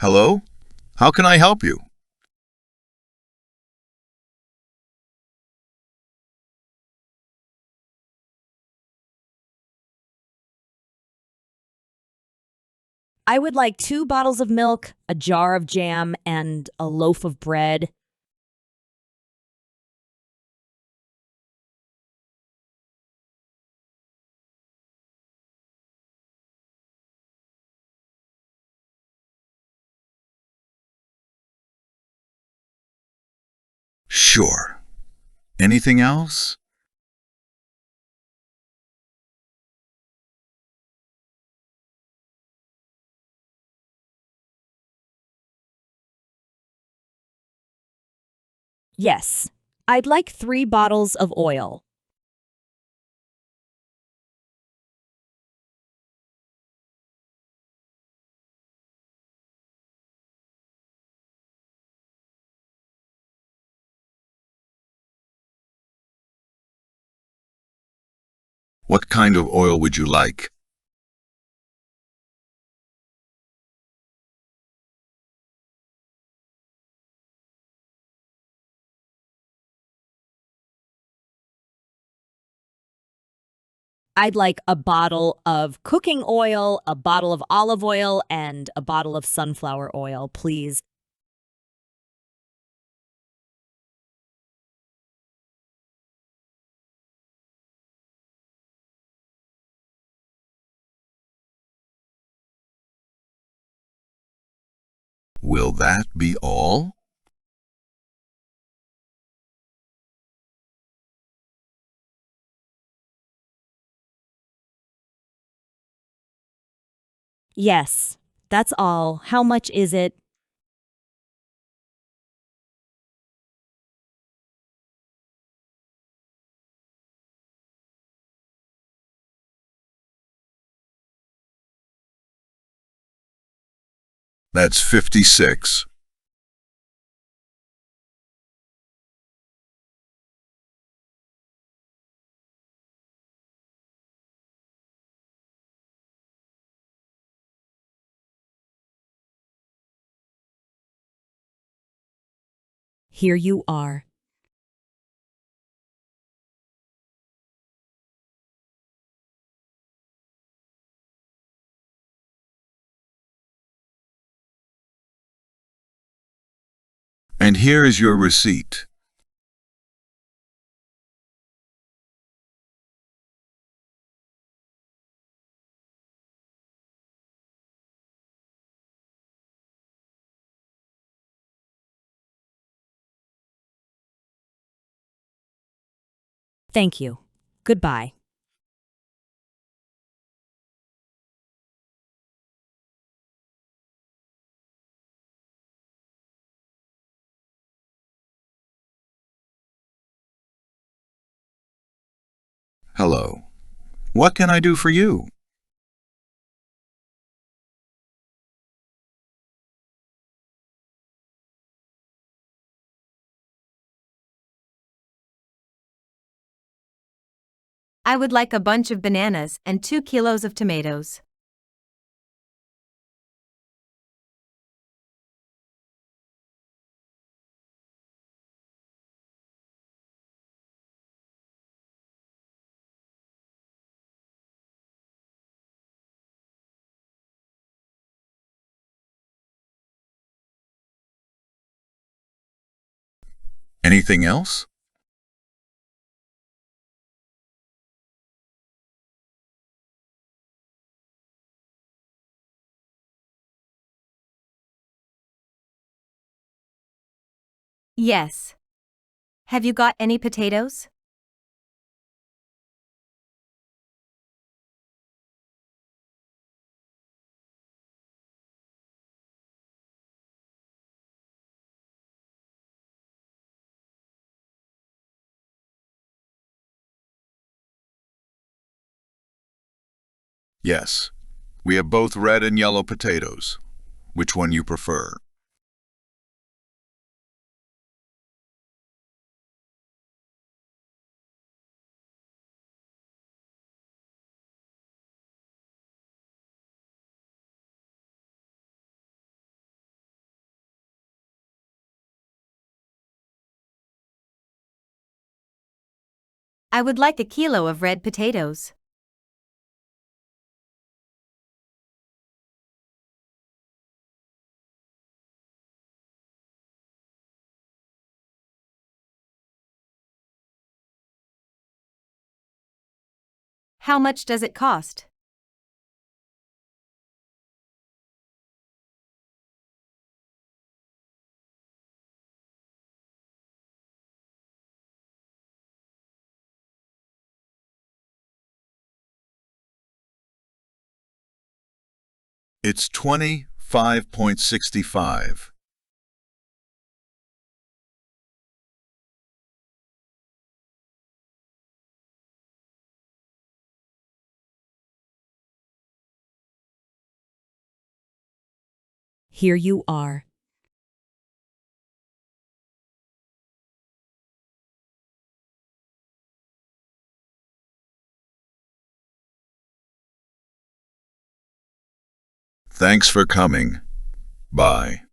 Hello? How can I help you? I would like 2 bottles of milk, a jar of jam, and a loaf of bread. Sure. Anything else? Yes. I'd like 3 bottles of oil. What kind of oil would you like? I'd like a bottle of cooking oil, a bottle of olive oil, and a bottle of sunflower oil, please. Will that be all? Yes. That's all. How much is it? That's 56. Here you are. And here is your receipt. Thank you. Goodbye. Hello. What can I do for you? I would like a bunch of bananas and 2 kilos of tomatoes. Anything else? Yes. Have you got any potatoes? Yes. We have both red and yellow potatoes. Which one you prefer? I would like a kilo of red potatoes. How much does it cost? It's 25.65. Here you are. Thanks for coming. Bye.